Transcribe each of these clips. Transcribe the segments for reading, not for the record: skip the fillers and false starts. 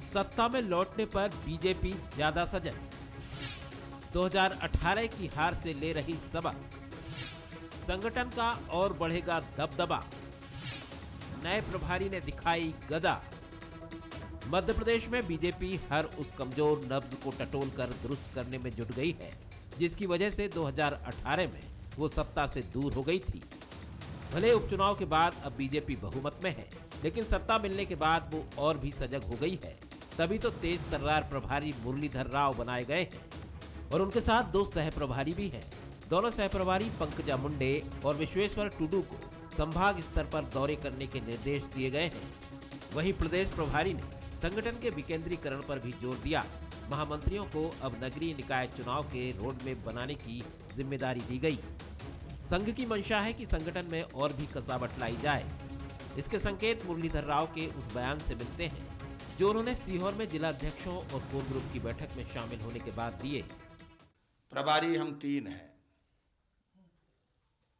सत्ता में लौटने पर बीजेपी ज्यादा सजग। 2018 की हार से ले रही सबक। संगठन का और बढ़ेगा दबदबा। नए प्रभारी ने दिखाई गदा। मध्य प्रदेश में बीजेपी हर उस कमजोर नब्ज को टटोल कर दुरुस्त करने में जुट गई है जिसकी वजह से 2018 में वो सत्ता से दूर हो गई थी। भले उपचुनाव के बाद अब बीजेपी बहुमत में है, लेकिन सत्ता मिलने के बाद वो और भी सजग हो गई है। तभी तो तेज तर्रार प्रभारी मुरलीधर राव बनाए गए हैं और उनके साथ 2 सह प्रभारी भी हैं। दोनों सह प्रभारी पंकजा मुंडे और विश्वेश्वर टुडू को संभाग स्तर पर दौरे करने के निर्देश दिए गए हैं। वहीं प्रदेश प्रभारी ने संगठन के विकेंद्रीकरण पर भी जोर दिया। महामंत्रियों को अब नगरीय निकाय चुनाव के रोडमैप बनाने की जिम्मेदारी दी गई। संघ की मंशा है कि संगठन में और भी कसावट लाई जाए। इसके संकेत मुरलीधर राव के उस बयान से मिलते हैं जो उन्होंने सीहोर में जिला अध्यक्षों और कोर ग्रुप की बैठक में शामिल होने के बाद दिए। प्रभारी हम 3 हैं।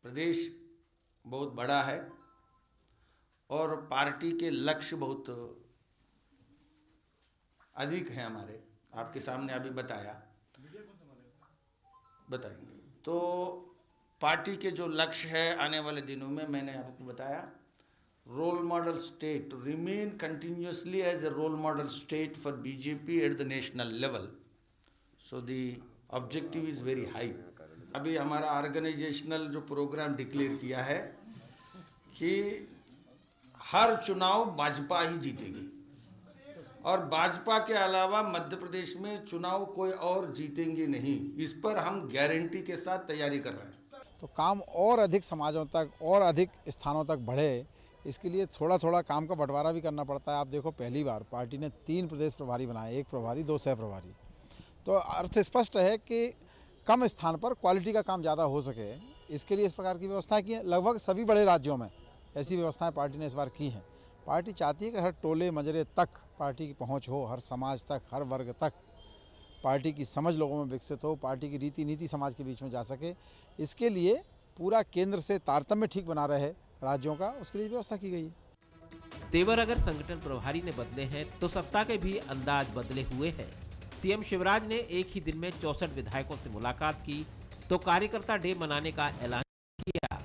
प्रदेश बहुत बड़ा है और पार्टी के लक्ष्य बहुत अधिक हैं हमारे। आपके सामने अभी बताएंगे तो पार्टी के जो लक्ष्य है आने वाले दिनों में, मैंने आपको बताया, role model state, remain continuously as a role model state for BJP at the national level. So the objective is very high. अभी हमारा ऑर्गेनाइजेशनल जो प्रोग्राम डिक्लेयर किया है कि हर चुनाव भाजपा ही जीतेगी और भाजपा के अलावा मध्य प्रदेश में चुनाव कोई और जीतेंगे नहीं। इस पर हम गारंटी के साथ तैयारी कर रहे हैं। तो काम और अधिक समाजों तक और अधिक स्थानों तक बढ़े, इसके लिए थोड़ा थोड़ा काम का बंटवारा भी करना पड़ता है। आप देखो, पहली बार पार्टी ने 3 प्रदेश प्रभारी बनाए, 1 प्रभारी 2 सह प्रभारी। तो अर्थ स्पष्ट है कि कम स्थान पर क्वालिटी का काम ज़्यादा हो सके, इसके लिए इस प्रकार की व्यवस्था की है। लगभग सभी बड़े राज्यों में ऐसी व्यवस्थाएं पार्टी ने इस बार की हैं। पार्टी चाहती है कि हर टोले मजरे तक पार्टी की पहुंच हो, हर समाज तक, हर वर्ग तक पार्टी की समझ लोगों में विकसित हो, पार्टी की रीति नीति समाज के बीच में जा सके। इसके लिए पूरा केंद्र से तारतम्य ठीक बना रहे राज्यों का, उसके लिए व्यवस्था की गई है। तेवर अगर संगठन प्रभारी ने बदले हैं तो सत्ता के भी अंदाज बदले हुए हैं। सीएम शिवराज ने एक ही दिन में 64 विधायकों से मुलाकात की तो कार्यकर्ता डे मनाने का ऐलान किया।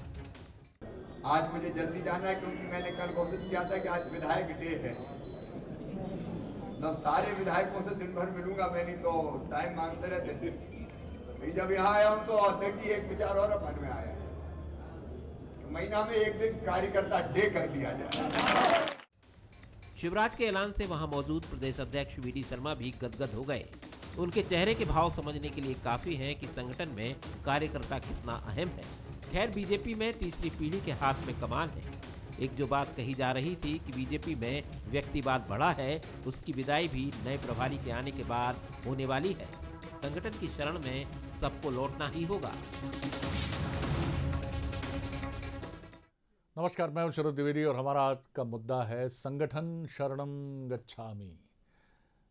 आज मुझे जल्दी जाना है क्योंकि मैंने कल घोषित किया था कि आज विधायक डे है। न सारे विधायकों से दिन भर मिलूंगा मैं, नहीं तो टाइम मांगते रहते थे। जब यहाँ आया हूं तो देखिए एक विचार और मन में आया है, महीना में एक दिन कार्यकर्ता डे कर दिया जाए। शिवराज के ऐलान से वहां मौजूद प्रदेश अध्यक्ष वीडी शर्मा भी गदगद हो गए। उनके चेहरे के भाव समझने के लिए काफी है कि संगठन में कार्यकर्ता कितना अहम है। खैर, बीजेपी में तीसरी पीढ़ी के हाथ में कमान है। एक जो बात कही जा रही थी कि बीजेपी में व्यक्तिवाद बढ़ा है, उसकी विदाई भी नए प्रभारी के आने के बाद होने वाली है। संगठन की शरण में सबको लौटना ही होगा। नमस्कार, मैं हूं शरद द्विवेदी और हमारा आज का मुद्दा है संगठन शरणम गच्छामि।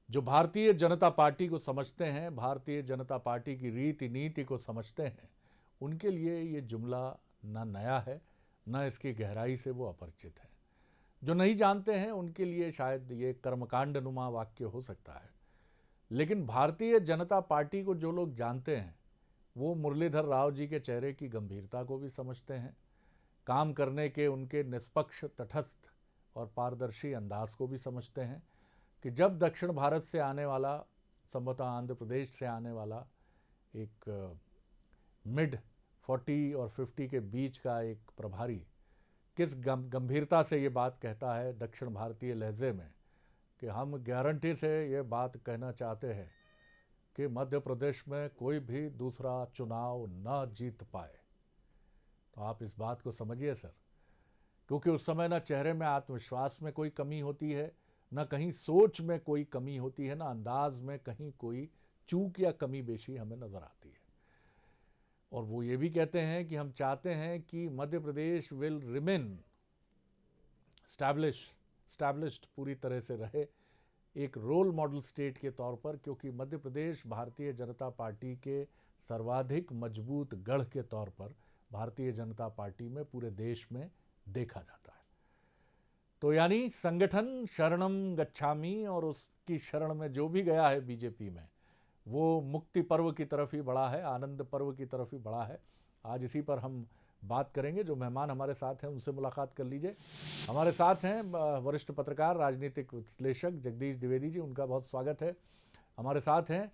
जो भारतीय जनता पार्टी को समझते हैं, भारतीय जनता पार्टी की रीति नीति को समझते हैं, उनके लिए ये जुमला न नया है, न इसकी गहराई से वो अपरिचित है। जो नहीं जानते हैं उनके लिए शायद ये कर्मकांडनुमा वाक्य हो सकता है, लेकिन भारतीय जनता पार्टी को जो लोग जानते हैं वो मुरलीधर राव जी के चेहरे की गंभीरता को भी समझते हैं, काम करने के उनके निष्पक्ष, तटस्थ और पारदर्शी अंदाज को भी समझते हैं कि जब दक्षिण भारत से आने वाला, संभवतः आंध्र प्रदेश से आने वाला एक मिड 40 और 50 के बीच का एक प्रभारी किस गंभीरता से ये बात कहता है दक्षिण भारतीय लहजे में कि हम गारंटी से ये बात कहना चाहते हैं कि मध्य प्रदेश में कोई भी दूसरा चुनाव न जीत पाए। तो आप इस बात को समझिए सर, क्योंकि उस समय ना चेहरे में आत्मविश्वास में कोई कमी होती है, न कहीं सोच में कोई कमी होती है, ना अंदाज में कहीं कोई चूक या कमी बेशी हमें नज़र आती है। और वो ये भी कहते हैं कि हम चाहते हैं कि Madhya Pradesh will remain established पूरी तरह से रहे एक रोल मॉडल स्टेट के तौर पर, क्योंकि मध्य प्रदेश भारतीय जनता पार्टी के सर्वाधिक मजबूत गढ़ के तौर पर भारतीय जनता पार्टी में पूरे देश में देखा जाता है। तो यानी संगठन शरणम गच्छामि, और उसकी शरण में जो भी गया है बीजेपी में, वो मुक्ति पर्व की तरफ ही बढ़ा है, आनंद पर्व की तरफ ही बढ़ा है। आज इसी पर हम बात करेंगे। जो मेहमान हमारे साथ हैं उनसे मुलाकात कर लीजिए। हमारे साथ हैं वरिष्ठ पत्रकार, राजनीतिक विश्लेषक जगदीश द्विवेदी जी, उनका बहुत स्वागत है। हमारे साथ हैं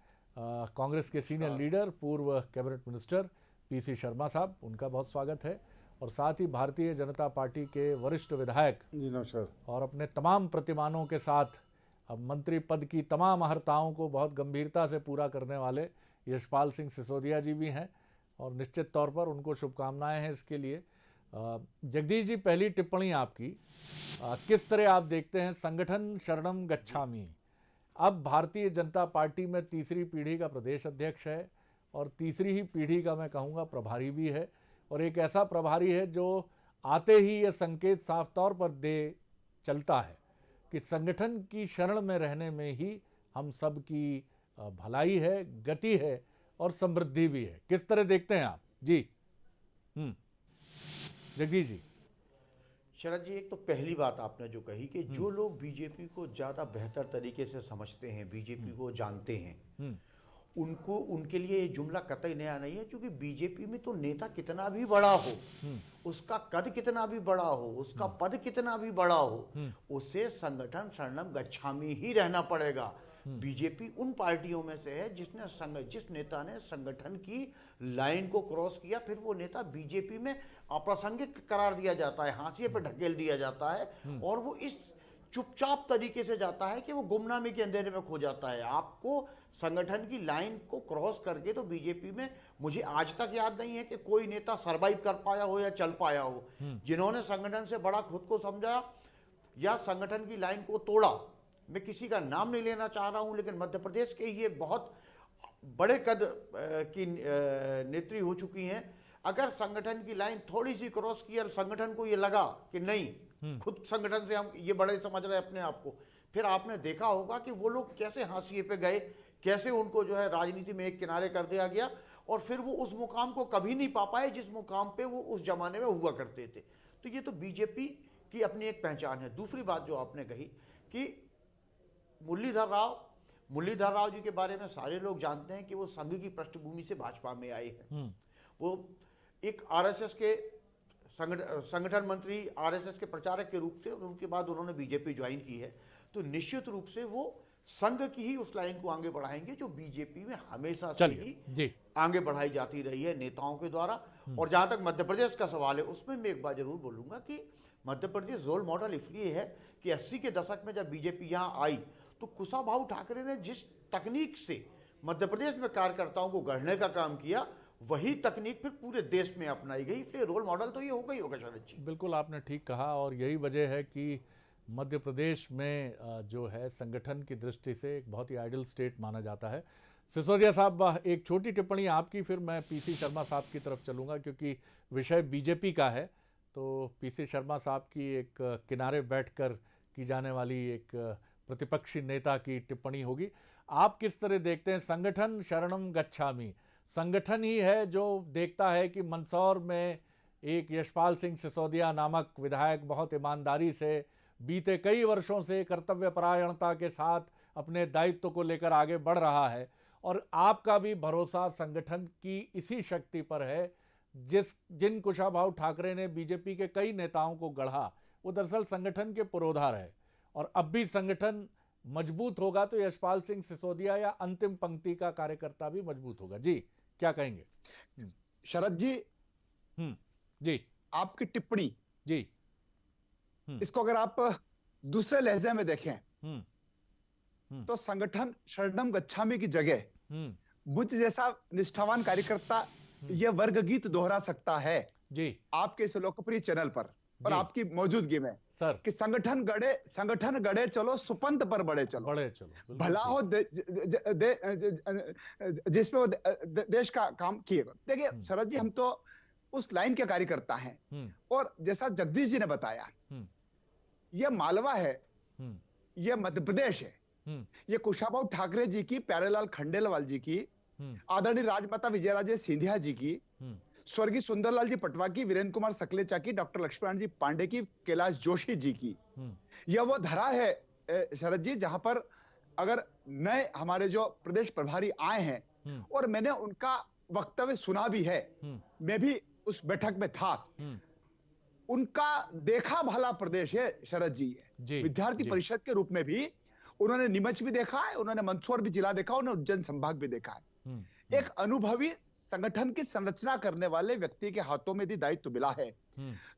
कांग्रेस के सीनियर लीडर, पूर्व कैबिनेट मिनिस्टर पीसी शर्मा साहब, उनका बहुत स्वागत है। और साथ ही भारतीय जनता पार्टी के वरिष्ठ विधायक जी नमस्कार, और अपने तमाम प्रतिमानों के साथ अब मंत्री पद की तमाम अहर्ताओं को बहुत गंभीरता से पूरा करने वाले यशपाल सिंह सिसोदिया जी भी हैं, और निश्चित तौर पर उनको शुभकामनाएं हैं इसके लिए। जगदीश जी, पहली टिप्पणी आपकी, किस तरह आप देखते हैं संगठन शरणम गच्छामि? अब भारतीय जनता पार्टी में तीसरी पीढ़ी का प्रदेश अध्यक्ष है, और तीसरी ही पीढ़ी का मैं कहूँगा प्रभारी भी है, और एक ऐसा प्रभारी है जो आते ही ये संकेत साफ तौर पर दे चलता है कि संगठन की शरण में रहने में ही हम सब की भलाई है, गति है और समृद्धि भी है। किस तरह देखते हैं आप? जी जगदीश जी। शरद जी, एक तो पहली बात आपने जो कही कि जो लोग बीजेपी को ज़्यादा बेहतर तरीके से समझते हैं, बीजेपी को जानते हैं, उनको, उनके लिए ये जुमला कतई नया नहीं है, क्योंकि बीजेपी में तो नेता कितना भी बड़ा हो, उसका कद कितना भी बड़ा हो, उसका पद कितना भी बड़ा हो, उसे संगठन शरणम गच्छामि ही रहना पड़ेगा। बीजेपी उन पार्टियों में से है जिस नेता ने संगठन की लाइन को क्रॉस किया, फिर वो नेता बीजेपी में अप्रासंगिक करार दिया जाता है, हाशिए पर ढकेल दिया जाता है, और वो इस चुपचाप तरीके से जाता है कि वो गुमनामी के अंधेरे में खो जाता है। आपको संगठन की लाइन को क्रॉस करके तो बीजेपी में मुझे आज तक याद नहीं है कि कोई नेता सरवाइव कर पाया हो या चल पाया हो। जिन्होंने संगठन से बड़ा खुद को समझा या संगठन की लाइन को तोड़ा, मैं किसी का नाम नहीं लेना चाह रहा हूं, लेकिन मध्य प्रदेश के ही एक बहुत बड़े कद की नेत्री हो चुकी हैं। अगर संगठन की लाइन थोड़ी सी क्रॉस की और संगठन को ये लगा कि नहीं, खुद संगठन से हम ये बड़े समझ रहे हैं अपने आप को, फिर आपने देखा होगा कि वो लोग कैसे हाशिए पे गए, कैसे उनको जो है राजनीति में एक किनारे कर दिया गया, और फिर वो उस मुकाम को कभी नहीं पा पाए जिस मुकाम पे वो उस जमाने में हुआ करते थे। तो ये तो बीजेपी की अपनी एक पहचान है। दूसरी बात जो आपने कही कि मुरलीधर राव जी के बारे में सारे लोग जानते हैं कि वो संघ की पृष्ठभूमि से भाजपा में आए हैं। वो एक आरएसएस के संगठन मंत्री, आरएसएस के प्रचारक के रूप से, और उनके बाद उन्होंने बीजेपी ज्वाइन की है। तो निश्चित रूप से वो संघ की ही उस लाइन को आगे बढ़ाएंगे जो बीजेपी में हमेशा से ही आगे बढ़ाई जाती रही है नेताओं के द्वारा। और जहां तक मध्य प्रदेश का सवाल है, उसमें मैं एक बात जरूर बोलूंगा कि मध्य प्रदेश रोल मॉडल इसलिए है कि 80 के दशक में जब बीजेपी यहां आई तो कुशाभाऊ ठाकरे ने जिस तकनीक से मध्य प्रदेश में कार्यकर्ताओं को गढ़ने का काम किया, वही तकनीक फिर पूरे देश में अपनाई गई। इसलिए रोल मॉडल तो ये होगा ही होगा शरद जी। बिल्कुल, आपने ठीक कहा, और यही वजह है कि मध्य प्रदेश में जो है संगठन की दृष्टि से एक बहुत ही आइडियल स्टेट माना जाता है। सिसोदिया साहब, एक छोटी टिप्पणी आपकी, फिर मैं पीसी शर्मा साहब की तरफ चलूँगा, क्योंकि विषय बीजेपी का है। तो पीसी शर्मा साहब की एक किनारे बैठकर की जाने वाली एक प्रतिपक्षी नेता की टिप्पणी होगी। आप किस तरह देखते हैं संगठन शरणम गच्छामि? संगठन ही है जो देखता है कि मंदसौर में एक यशपाल सिंह सिसोदिया नामक विधायक बहुत ईमानदारी से बीते कई वर्षों से कर्तव्यपरायणता के साथ अपने दायित्व को लेकर आगे बढ़ रहा है, और आपका भी भरोसा संगठन की इसी शक्ति पर है जिन कुशाभाऊ ठाकरे ने बीजेपी के कई नेताओं को गढ़ा, वो दरअसल संगठन के पुरोधा रहे, और अब भी संगठन मजबूत होगा तो यशपाल सिंह सिसोदिया या अंतिम पंक्ति का कार्यकर्ता भी मजबूत होगा। जी, क्या कहेंगे? शरद जी, जी आपकी टिप्पणी जी, इसको अगर आप दूसरे लहजे में देखें तो संगठन शरणम गच्छामि की जगह मुझ जैसा निष्ठावान कार्यकर्ता यह वर्ग गीत दोहरा सकता है जी आपके इस लोकप्रिय चैनल पर और आपकी मौजूदगी में सर, कि संगठन गढ़े चलो, सुपंथ पर बढ़े चलो, भला हो जिसपे वो देश का काम किएगा। देखिए शरद जी, हम तो उस लाइन के कार्यकर्ता हैं, और जैसा जगदीश जी ने बताया, यह मालवा है, यह मध्य प्रदेश है, यह कुशाभाऊ ठाकरे जी की, प्यारेलाल खंडेलवाल जी की, आदरणीय राजमाता विजयराजे सिंधिया जी की, स्वर्गीय सुंदरलाल जी पटवा की, वीरेंद्र कुमार सकलेचा की, डॉक्टर लक्ष्मण जी पांडे की, कैलाश जोशी जी की। यह वो धरा है शरद जी जहां पर अगर नए हमारे जो प्रदेश प्रभारी आए हैं और मैंने उनका वक्तव्य सुना भी है, मैं भी उस बैठक में था, उनका देखा भला प्रदेश है शरद जी। विद्यार्थी परिषद के रूप में भी उन्होंने नीमच भी देखा है, उन्होंने मंदसौर भी जिला देखा, उन्होंने उज्जैन संभाग भी देखा है। एक अनुभवी संगठन की संरचना करने वाले व्यक्ति के हाथों में यदि दायित्व मिला है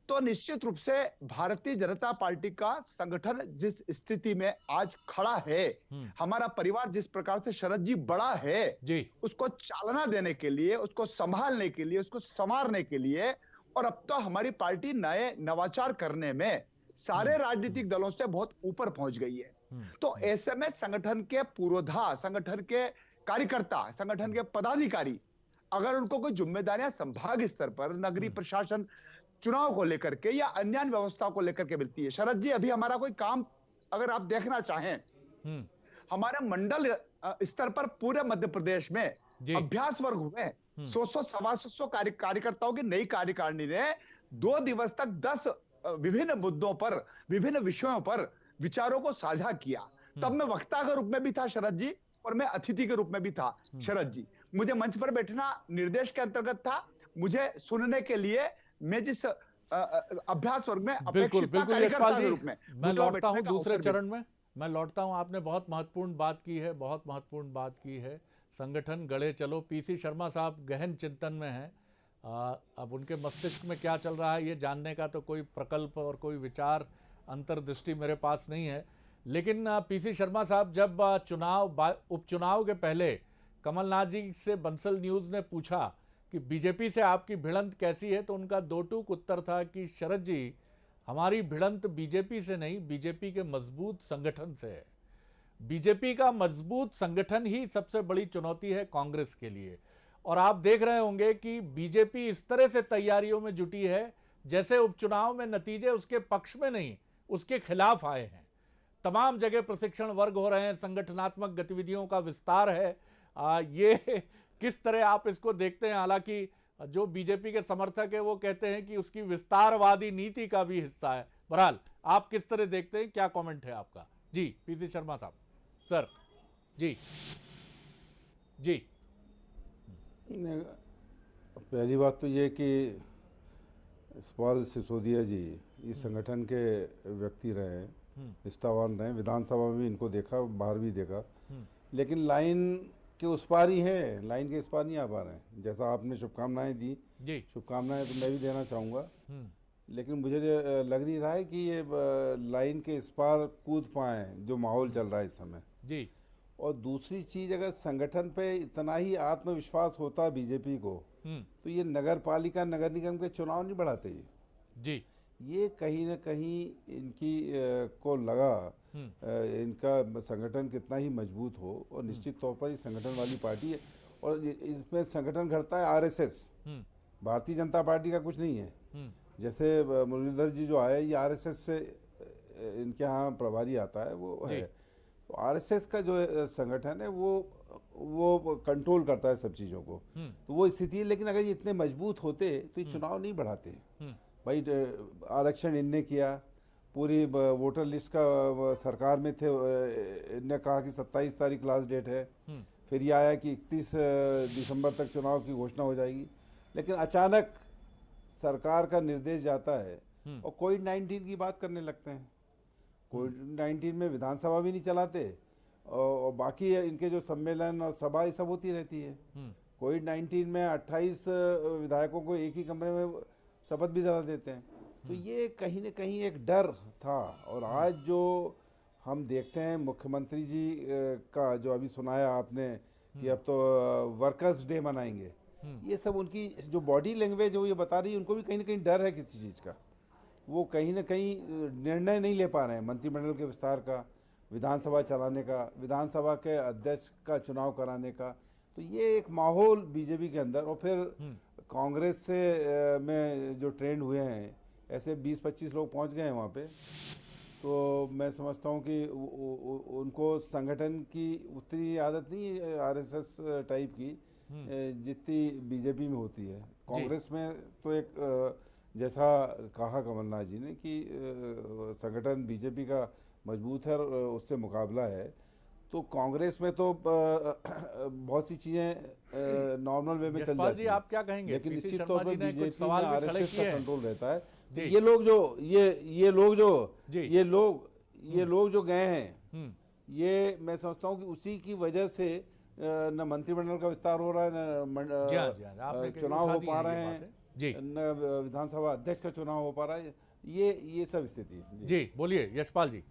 तो निश्चित रूप से भारतीय जनता पार्टी का संगठन जिस स्थिति में आज खड़ा है, हमारा परिवार जिस प्रकार से शरद जी बड़ा है उसको चालना देने के लिए, उसको संभालने के लिए, उसको संवारने के लिए, और अब तो हमारी पार्टी नए नवाचार करने में सारे राजनीतिक दलों से बहुत ऊपर पहुंच गई है। तो ऐसे में संगठन के पुरोधा, संगठन के कार्यकर्ता, संगठन के पदाधिकारी अगर उनको कोई जिम्मेदारियां संभाग स्तर पर, नगरीय प्रशासन चुनाव को लेकर के या अन्य व्यवस्था को लेकर के मिलती है, शरद जी अभी हमारा कोई काम अगर आप देखना चाहें, हमारे मंडल स्तर पर पूरे मध्य प्रदेश में अभ्यास वर्ग हुए, 100-125 कार्यकर्ताओं की नई कार्यकारिणी ने 2 दिवस तक 10 विभिन्न मुद्दों पर, विभिन्न विषयों पर विचारों को साझा किया। तब मैं वक्ता के रूप में भी था शरद जी, और मैं अतिथि के रूप में भी था शरद जी। मुझे मंच पर बैठना निर्देश के अंतर्गत था, मुझे सुनने के लिए मैं जिस अभ्यास वर्ग में अपेक्षित था कार्यकर्ता के रूप में। मैं लौटता हूं दूसरे चरण में, मैं लौटता हूं। आपने बहुत महत्वपूर्ण बात की है, बहुत महत्वपूर्ण बात की है। संगठन गढ़े चलो। पीसी शर्मा साहब गहन चिंतन में हैं। अब उनके मस्तिष्क में क्या चल रहा है ये जानने का तो कोई प्रकल्प और कोई विचार अंतर्दृष्टि मेरे पास नहीं है। लेकिन पीसी शर्मा साहब, जब उपचुनाव के पहले कमलनाथ जी से बंसल न्यूज़ ने पूछा कि बीजेपी से आपकी भिड़ंत कैसी है, तो उनका दो टूक उत्तर था कि शरद जी, हमारी भिड़ंत बीजेपी से नहीं, बीजेपी के मजबूत संगठन से है। बीजेपी का मजबूत संगठन ही सबसे बड़ी चुनौती है कांग्रेस के लिए। और आप देख रहे होंगे कि बीजेपी इस तरह से तैयारियों में जुटी है जैसे उपचुनाव में नतीजे उसके पक्ष में नहीं, उसके खिलाफ आए हैं। तमाम जगह प्रशिक्षण वर्ग हो रहे हैं, संगठनात्मक गतिविधियों का विस्तार है। ये किस तरह आप इसको देखते हैं? हालांकि जो बीजेपी के समर्थक है वो कहते हैं कि उसकी विस्तारवादी नीति का भी हिस्सा है। बहरहाल आप किस तरह देखते हैं, क्या कमेंट है आपका? जी पीसी शर्मा साहब। सर जी जी। पहली बात तो ये कि सवाल सिसोदिया जी इस संगठन के व्यक्ति रहे हैं, निष्ठावान रहे, विधानसभा में भी इनको देखा, बाहर भी देखा, लेकिन लाइन के उस पार ही है, लाइन के इस पार नहीं आ पा रहे हैं। जैसा आपने शुभकामनाएं दी, शुभकामनाएं तो मैं भी देना चाहूँगा, लेकिन मुझे लग नहीं रहा है कि ये लाइन के इस पार कूद पाए जो माहौल चल रहा है इस समय जी। और दूसरी चीज, अगर संगठन पे इतना ही आत्मविश्वास होता बीजेपी को तो ये नगर पालिका, नगर निगम के चुनाव नहीं बढ़ाते ये जी। ये कहीं ना कहीं इनकी को लगा इनका संगठन कितना ही मजबूत हो, और निश्चित तौर पर ये संगठन वाली पार्टी है। और इसमें संगठन घड़ता है आरएसएस, भारतीय जनता पार्टी का कुछ नहीं है। जैसे मुरलीधर जी जो आए, ये आरएसएस से इनके यहाँ प्रभारी आता है, वो है। तो आरएसएस का जो संगठन है वो कंट्रोल करता है सब चीज़ों को, तो वो स्थिति है। लेकिन अगर ये इतने मजबूत होते तो ये चुनाव नहीं बढ़ाते भाई। आरक्षण इनने किया, पूरी वोटर लिस्ट का सरकार में थे, इनने कहा कि 27 तारीख लास्ट डेट है, फिर ये आया कि 31 दिसंबर तक चुनाव की घोषणा हो जाएगी। लेकिन अचानक सरकार का निर्देश जाता है और कोविड-19 की बात करने लगते हैं। कोविड-19 में विधानसभा भी नहीं चलाते और बाकी इनके जो सम्मेलन और सभा ये सब होती रहती है। कोविड-19 में 28 विधायकों को एक ही कमरे में शपथ भी दिला देते हैं। तो ये कहीं न कहीं एक डर था। और आज जो हम देखते हैं मुख्यमंत्री जी का जो अभी सुनाया आपने कि अब तो वर्कर्स डे मनाएंगे, ये सब उनकी जो बॉडी लैंग्वेज जो ये बता रही है, उनको भी कहीं ना कहीं डर है किसी चीज़ का। वो कहीं ना कहीं निर्णय नहीं ले पा रहे हैं मंत्रिमंडल के विस्तार का, विधानसभा चलाने का, विधानसभा के अध्यक्ष का चुनाव कराने का। तो ये एक माहौल बीजेपी के अंदर, और फिर कांग्रेस से में जो ट्रेंड हुए हैं, ऐसे 20-25 लोग पहुंच गए हैं वहाँ पे। तो मैं समझता हूँ कि उनको संगठन की उतनी आदत नहीं है आरएसएस टाइप की, जितनी बीजेपी में होती है। कांग्रेस में तो एक जैसा कहा कमलनाथ जी ने कि संगठन बीजेपी का मजबूत है और उससे मुकाबला है, तो कांग्रेस में तो बहुत सी चीजें नॉर्मल वे में चल जाती हैं। आप क्या कहेंगे? लेकिन निश्चित तौर पर बीजेपी में आरएसएस का कंट्रोल रहता है। तो ये लोग जो गए हैं, ये मैं समझता हूँ कि उसी की वजह से न मंत्रिमंडल का विस्तार हो रहा है, न चुनाव हो पा रहे हैं, न विधानसभा अध्यक्ष का चुनाव हो पा रहा है। ये सब स्थिति है। जी बोलिए यशपाल जी।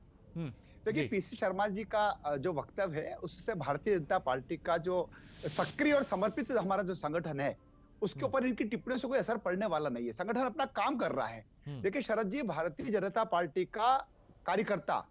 देखिए, पीसी शर्मा जी का जो वक्तव्य है उससे भारतीय जनता पार्टी का जो सक्रिय और समर्पित हमारा जो संगठन है उसके ऊपर इनकी टिप्पणियों से कोई असर पड़ने वाला नहीं है। संगठन अपना काम कर रहा है। देखिए शरद जी, भारतीय जनता पार्टी का कार्यकर्ता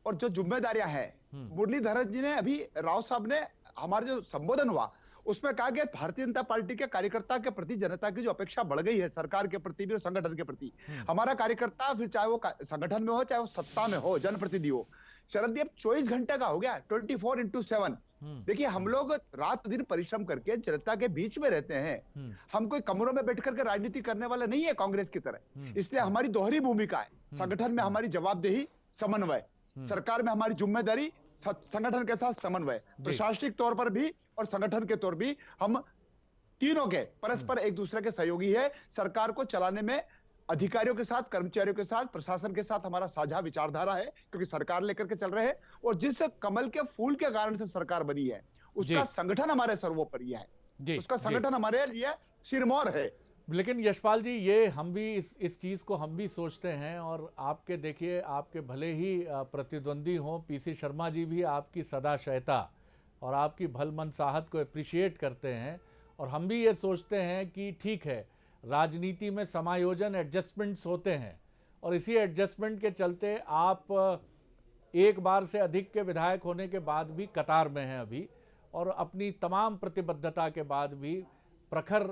और जो जिम्मेदारियां हैं, मुरलीधर जी ने अभी राव साहब ने हमारा जो संबोधन हुआ उसमें कहा गया भारतीय जनता पार्टी के कार्यकर्ता के प्रति जनता की जो अपेक्षा बढ़ गई है, सरकार के प्रति भी और संगठन के प्रति। हमारा कार्यकर्ता फिर चाहे वो संगठन में हो चाहे वो सत्ता में हो, जनप्रतिनिधि हो, शरद जी अब 24 घंटे का हो गया, 24x7। देखिए हम लोग रात दिन परिश्रम करके जनता के बीच में रहते हैं। हम कोई कमरों में बैठ करके राजनीति करने वाले नहीं है कांग्रेस की तरह। इसलिए हमारी दोहरी भूमिका है। संगठन में हमारी जवाबदेही, समन्वय, सरकार में हमारी जिम्मेदारी, संगठन के साथ समन्वय, प्रशासनिक तौर पर भी और संगठन के तौर भी हम तीनों के परस्पर एक दूसरे के सहयोगी है। सरकार को चलाने में अधिकारियों के साथ, कर्मचारियों के साथ, प्रशासन के साथ हमारा साझा विचारधारा है, क्योंकि सरकार लेकर के चल रहे हैं। और जिस कमल के फूल के कारण से सरकार बनी है उसका संगठन हमारे सर्वोपरि है, उसका संगठन हमारे लिए सिरमौर है। लेकिन यशपाल जी, ये हम भी इस चीज़ को हम भी सोचते हैं, और आपके देखिए, आपके भले ही प्रतिद्वंदी हों, पीसी शर्मा जी भी आपकी सदाशयता और आपकी भल मनसाहत को अप्रिशिएट करते हैं, और हम भी ये सोचते हैं कि ठीक है, राजनीति में समायोजन, एडजस्टमेंट्स होते हैं, और इसी एडजस्टमेंट के चलते आप एक बार से अधिक के विधायक होने के बाद भी कतार में हैं अभी, और अपनी तमाम प्रतिबद्धता के बाद भी, प्रखर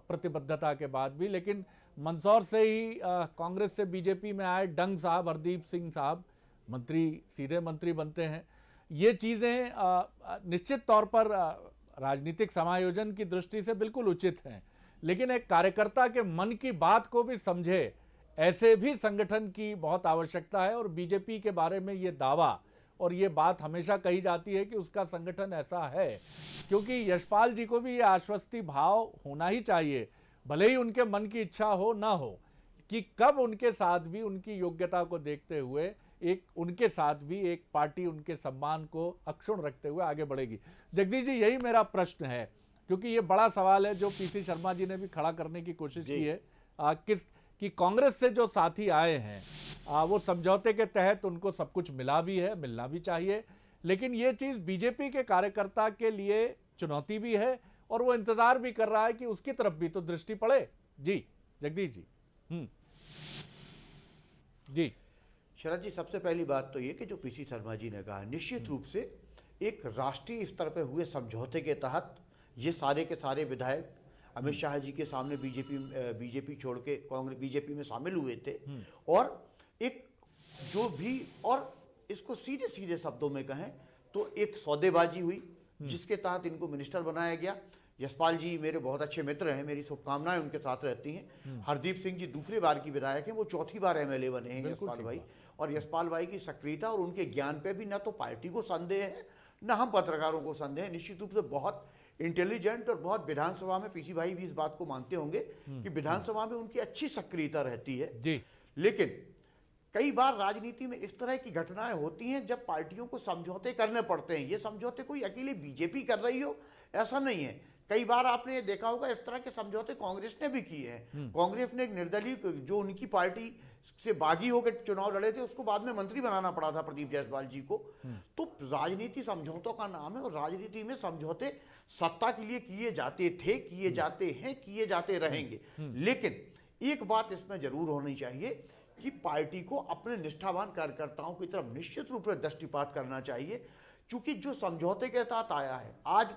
प्रतिबद्धता के बाद भी, लेकिन मंदसौर से ही कांग्रेस से बीजेपी में आए डंग साहब, हरदीप सिंह साहब मंत्री, सीधे मंत्री बनते हैं। ये चीज़ें निश्चित तौर पर राजनीतिक समायोजन की दृष्टि से बिल्कुल उचित हैं, लेकिन एक कार्यकर्ता के मन की बात को भी समझे, ऐसे भी संगठन की बहुत आवश्यकता है। और बीजेपी के बारे में ये दावा और ये बात हमेशा कही जाती है कि उसका संगठन ऐसा है, क्योंकि यशपाल जी को भी ये आश्वस्ति भाव होना ही चाहिए, भले ही उनके मन की इच्छा हो ना हो, कि कब उनके साथ भी उनकी योग्यता को देखते हुए उनके साथ भी एक पार्टी उनके सम्मान को अक्षुण्ण रखते हुए आगे बढ़ेगी। जगदीश जी, यही मेरा प्रश्न है, क्योंकि ये बड़ा सवाल है जो पीसी शर्मा जी ने भी खड़ा करने की कोशिश की है कि कांग्रेस से जो साथी आए हैं वो समझौते के तहत उनको सब कुछ मिला भी है, मिलना भी चाहिए, लेकिन ये चीज़ बीजेपी के कार्यकर्ता के लिए चुनौती भी है, और वो इंतजार भी कर रहा है कि उसकी तरफ भी तो दृष्टि पड़े। जी जगदीश जी। जी शरद जी, सबसे पहली बात तो ये कि जो पीसी शर्मा जी ने कहा, निश्चित रूप से एक राष्ट्रीय स्तर पर हुए समझौते के तहत ये सारे के सारे विधायक अमित शाह जी के सामने बीजेपी छोड़ के कांग्रेस बीजेपी में शामिल हुए थे, और एक जो भी, और इसको सीधे सीधे शब्दों में कहें तो एक सौदेबाजी हुई जिसके तहत इनको मिनिस्टर बनाया गया। यशपाल जी मेरे बहुत अच्छे मित्र हैं, मेरी शुभकामनाएं उनके साथ रहती हैं। हरदीप सिंह जी दूसरी बार की विधायक हैं, वो चौथी बार एमएलए बने हैं यशपाल भाई, और यशपाल भाई की सक्रियता और उनके ज्ञान पे भी न तो पार्टी को संदेह है न हम पत्रकारों को संदेह है। निश्चित रूप से बहुत इंटेलिजेंट और बहुत, विधानसभा में पीसी भाई भी इस बात को मानते होंगे कि विधानसभा में उनकी अच्छी सक्रियता रहती है जी। लेकिन कई बार राजनीति में इस तरह की घटनाएं होती हैं जब पार्टियों को समझौते करने पड़ते हैं। ये समझौते कोई अकेले बीजेपी कर रही हो ऐसा नहीं है, कई बार आपने ये देखा होगा इस तरह के समझौते कांग्रेस ने भी किए हैं। कांग्रेस ने एक निर्दलीय, जो उनकी पार्टी से बागी होकर चुनाव लड़े थे, उसको बाद में मंत्री बनाना पड़ा था प्रदीप जायसवाल जी को। तो राजनीति समझौतों का नाम है, और राजनीति में समझौते सत्ता के लिए किए जाते थे, किए जाते हैं, किए जाते रहेंगे। लेकिन एक बात इसमें जरूर होनी चाहिए कि पार्टी को अपने निष्ठावान कार्यकर्ताओं की तरफ निश्चित रूप से दृष्टिपात करना चाहिए, क्योंकि जो समझौते के तहत आया है, आज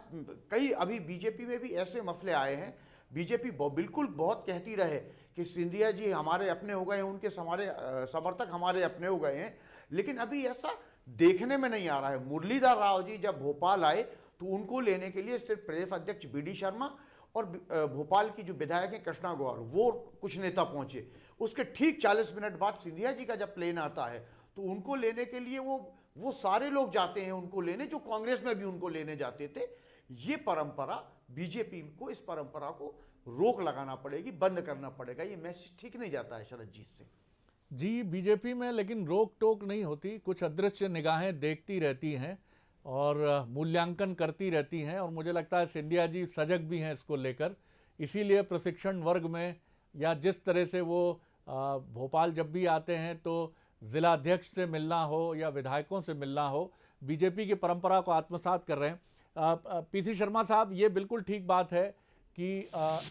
कई अभी बीजेपी में भी ऐसे मसले आए हैं, बीजेपी बिल्कुल बहुत कहती रहे कि सिंधिया जी हमारे अपने हो गए हैं, उनके समर्थक हमारे अपने हो गए हैं, लेकिन अभी ऐसा देखने में नहीं आ रहा है। मुरलीधर राव जी जब भोपाल आए तो उनको लेने के लिए सिर्फ प्रदेश अध्यक्ष बीडी शर्मा और भोपाल की जो विधायक है कृष्णा गौर, वो कुछ नेता पहुंचे। उसके ठीक 40 मिनट बाद सिंधिया जी का जब प्लेन आता है तो उनको लेने के लिए वो सारे लोग जाते हैं उनको लेने, जो कांग्रेस में भी उनको लेने जाते थे। ये परंपरा, बीजेपी को इस परंपरा को रोक लगाना पड़ेगी, बंद करना पड़ेगा। ये मैसेज ठीक नहीं जाता है शरद जी से। जी, बीजेपी में लेकिन रोक टोक नहीं होती, कुछ अदृश्य निगाहें देखती रहती हैं और मूल्यांकन करती रहती हैं, और मुझे लगता है सिंधिया जी सजग भी हैं इसको लेकर। इसीलिए प्रशिक्षण वर्ग में या जिस तरह से वो भोपाल जब भी आते हैं तो जिला अध्यक्ष से मिलना हो या विधायकों से मिलना हो, बीजेपी की परंपरा को आत्मसात कर रहे हैं। पीसी शर्मा साहब, ये बिल्कुल ठीक बात है कि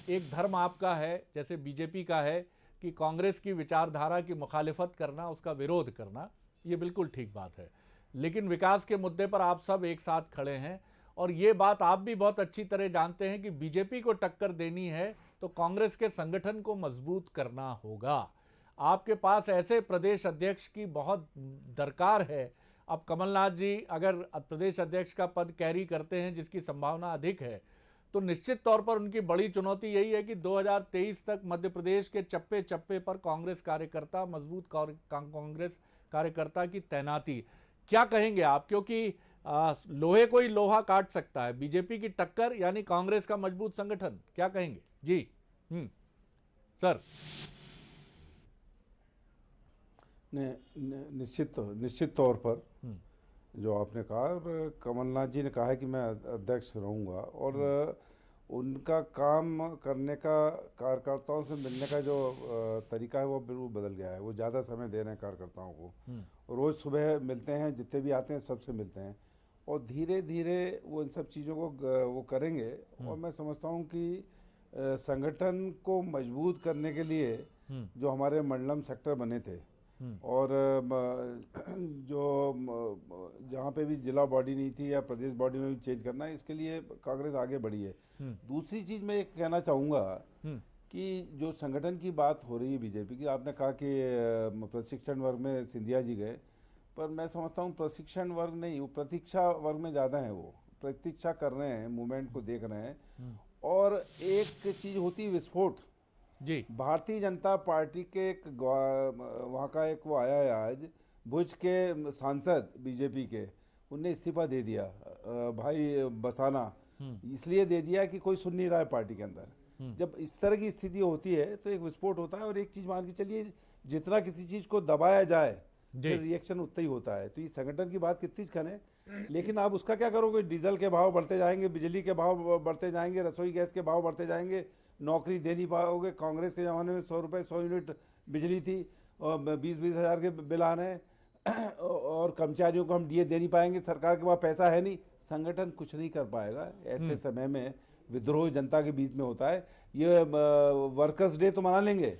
एक धर्म आपका है जैसे बीजेपी का है कि कांग्रेस की विचारधारा की मुखालिफत करना, उसका विरोध करना, ये बिल्कुल ठीक बात है। लेकिन विकास के मुद्दे पर आप सब एक साथ खड़े हैं, और ये बात आप भी बहुत अच्छी तरह जानते हैं कि बीजेपी को टक्कर देनी है तो कांग्रेस के संगठन को मजबूत करना होगा। आपके पास ऐसे प्रदेश अध्यक्ष की बहुत दरकार है। अब कमलनाथ जी अगर प्रदेश अध्यक्ष का पद कैरी करते हैं, जिसकी संभावना अधिक है, तो निश्चित तौर पर उनकी बड़ी चुनौती यही है कि 2023 तक मध्य प्रदेश के चप्पे चप्पे पर कांग्रेस कार्यकर्ता, मजबूत कांग्रेस कार्यकर्ता की तैनाती। क्या कहेंगे आप, क्योंकि लोहे को ही लोहा काट सकता है, बीजेपी की टक्कर यानी कांग्रेस का मजबूत संगठन, क्या कहेंगे? जी सर। निश्चित तौर पर जो आपने कहा, और कमलनाथ जी ने कहा है कि मैं अध्यक्ष रहूँगा, और उनका काम करने का, कार्यकर्ताओं से मिलने का जो तरीका है वो बिल्कुल बदल गया है। वो ज़्यादा समय दे रहे हैं कार्यकर्ताओं को। रोज़ सुबह मिलते हैं, जितने भी आते हैं सबसे मिलते हैं, और धीरे धीरे वो इन सब चीज़ों को वो करेंगे। और मैं समझता हूँ कि संगठन को मजबूत करने के लिए जो हमारे मंडलम सेक्टर बने थे, और जो जहाँ पे भी जिला बॉडी नहीं थी या प्रदेश बॉडी में भी चेंज करना है, इसके लिए कांग्रेस आगे बढ़ी है। दूसरी चीज़ मैं एक कहना चाहूँगा कि जो संगठन की बात हो रही है बीजेपी की, आपने कहा कि प्रशिक्षण वर्ग में सिंधिया जी गए, पर मैं समझता हूँ प्रशिक्षण वर्ग नहीं, वो प्रतीक्षा वर्ग में ज़्यादा है। वो प्रतीक्षा कर रहे हैं, मूवमेंट को देख रहे हैं। और एक चीज़ होती है विस्फोट जी। भारतीय जनता पार्टी के एक वहाँ का एक वो आया है आज, भुज के सांसद बीजेपी के, उनने इस्तीफा दे दिया, भाई बसाना, इसलिए दे दिया कि कोई सुन नहीं रहा है पार्टी के अंदर। जब इस तरह की स्थिति होती है तो एक विस्फोट होता है। और एक चीज़ मान के चलिए, जितना किसी चीज़ को दबाया जाए फिर रिएक्शन उतना ही होता है। तो ये संगठन की बात कितनी करें, लेकिन आप उसका क्या करोगे? डीजल के भाव बढ़ते जाएंगे, बिजली के भाव बढ़ते जाएंगे, रसोई गैस के भाव बढ़ते जाएंगे, नौकरी दे नहीं पाओगे। कांग्रेस के ज़माने में 100 रुपये 100 यूनिट बिजली थी, और 20-20 हज़ार के बिल आ रहे हैं, और कर्मचारियों को हम डीए दे नहीं पाएंगे, सरकार के पास पैसा है नहीं, संगठन कुछ नहीं कर पाएगा। ऐसे समय में विद्रोह जनता के बीच में होता है। ये वर्कर्स डे तो मना लेंगे,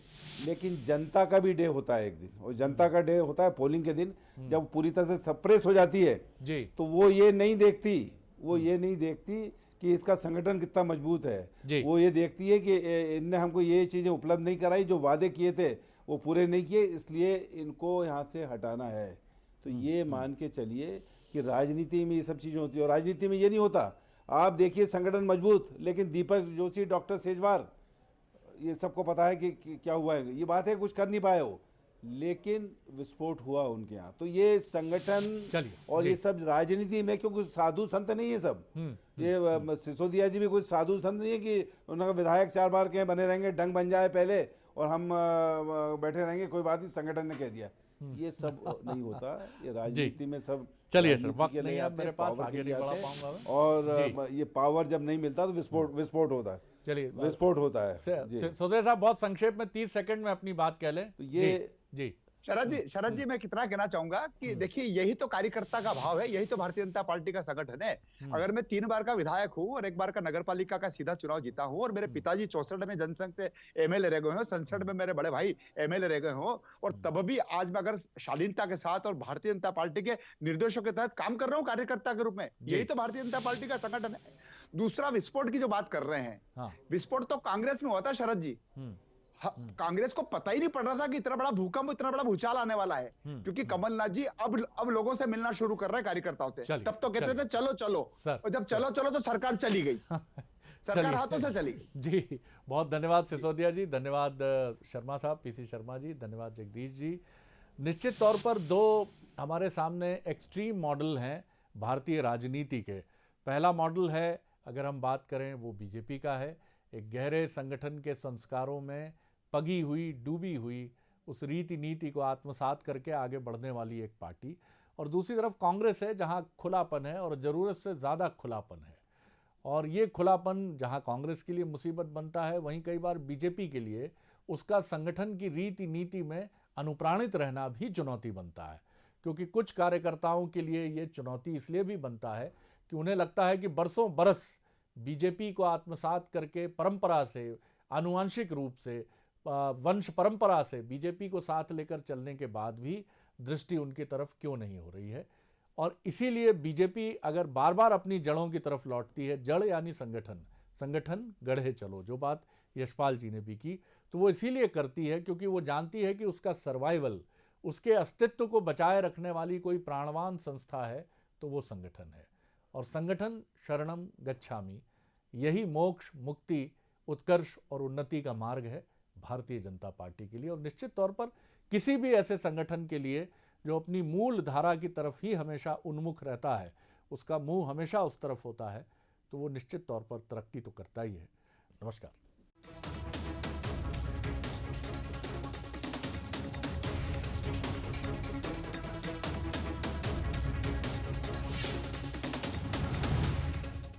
लेकिन जनता का भी डे होता है एक दिन, और जनता का डे होता है पोलिंग के दिन, जब पूरी तरह से सप्रेस हो जाती है जी। तो वो ये नहीं देखती कि इसका संगठन कितना मजबूत है। वो ये देखती है कि इनने हमको ये चीज़ें उपलब्ध नहीं कराई, जो वादे किए थे वो पूरे नहीं किए, इसलिए इनको यहाँ से हटाना है। तो ये मान के चलिए कि राजनीति में ये सब चीज़ें होती है। और राजनीति में ये नहीं होता, आप देखिए संगठन मजबूत, लेकिन दीपक जोशी, डॉक्टर सेजवार, ये सबको पता है कि क्या हुआ है। ये बात है कुछ कर नहीं पाए हो, लेकिन विस्फोट हुआ उनके यहाँ। तो ये संगठन और ये सब राजनीति में, क्योंकि साधु संत नहीं है सब। ये सिसोदिया जी भी कुछ साधु संत नहीं है कि उनका विधायक 4 बार के बने रहेंगे, डंग बन जाए पहले और हम बैठे रहेंगे, कोई बात नहीं, संगठन ने कह दिया। ये सब नहीं होता। ये राजनीति में सब, चलिए सर, वक्त नहीं है मेरे पास, आगे नहीं बढ़ा पाऊंगा। और ये पावर जब नहीं मिलता तो विस्फोट होता है। चलिए, विस्फोट होता है। सोदे साहब, बहुत संक्षेप में 30 सेकंड में अपनी बात कह लें। तो ये जी शरद जी मैं कितना कहना चाहूंगा कि देखिए, यही तो कार्यकर्ता का भाव है, यही तो भारतीय जनता पार्टी का संगठन है। अगर मैं 3 बार का विधायक हूं और 1 बार का नगर पालिका का सीधा चुनाव जीता हूं, और मेरे पिताजी 64 में जनसंघ से एमएलए रह गए हो, 67 में मेरे बड़े भाई एमएलए रह गए हो, और तब भी आज मैं अगर शालीनता के साथ और भारतीय जनता पार्टी के निर्देशों के तहत काम कर रहा हूँ कार्यकर्ता के रूप में, यही तो भारतीय जनता पार्टी का संगठन है। दूसरा, विस्फोट की जो बात कर रहे हैं, विस्फोट तो कांग्रेस में हुआ था शरद जी। कांग्रेस को पता ही नहीं पड़ रहा था कि इतना बड़ा भूकंप, इतना बड़ा भूचाल आने वाला है, क्योंकि कमलनाथ जी अब लोगों से मिलना शुरू कर रहे हैं, कार्यकर्ताओं से। तब तो कहते थे चलो चलो, और जब चलो चलो तो सरकार चली गई, सरकार हाथों से चली गई। जी बहुत धन्यवाद सिसोदिया जी, धन्यवाद शर्मा साहब, पीसी शर्मा जी, धन्यवाद जगदीश जी। निश्चित तौर पर दो हमारे सामने एक्सट्रीम मॉडल हैं भारतीय राजनीति के। पहला मॉडल है, अगर हम बात करें, वो बीजेपी का है, एक गहरे संगठन के संस्कारों में पगी हुई, डूबी हुई, उस रीति नीति को आत्मसात करके आगे बढ़ने वाली एक पार्टी। और दूसरी तरफ कांग्रेस है, जहां खुलापन है और ज़रूरत से ज़्यादा खुलापन है। और ये खुलापन जहां कांग्रेस के लिए मुसीबत बनता है, वहीं कई बार बीजेपी के लिए उसका संगठन की रीति नीति में अनुप्राणित रहना भी चुनौती बनता है। क्योंकि कुछ कार्यकर्ताओं के लिए ये चुनौती इसलिए भी बनता है कि उन्हें लगता है कि बरसों बरस बीजेपी को आत्मसात करके परंपरा से, आनुवंशिक रूप से, वंश परंपरा से बीजेपी को साथ लेकर चलने के बाद भी दृष्टि उनकी तरफ क्यों नहीं हो रही है। और इसीलिए बीजेपी अगर बार बार अपनी जड़ों की तरफ लौटती है, जड़ यानी संगठन, संगठन गढ़े चलो, जो बात यशपाल जी ने भी की, तो वो इसीलिए करती है क्योंकि वो जानती है कि उसका सर्वाइवल, उसके अस्तित्व को बचाए रखने वाली कोई प्राणवान संस्था है तो वो संगठन है। और संगठन शरणम गच्छामि, यही मोक्ष, मुक्ति, उत्कर्ष और उन्नति का मार्ग है भारतीय जनता पार्टी के लिए। और निश्चित तौर पर किसी भी ऐसे संगठन के लिए जो अपनी मूल धारा की तरफ ही हमेशा उन्मुख रहता है, उसका मुंह हमेशा उस तरफ होता है, तो वो निश्चित तौर पर तरक्की तो करता ही है। नमस्कार।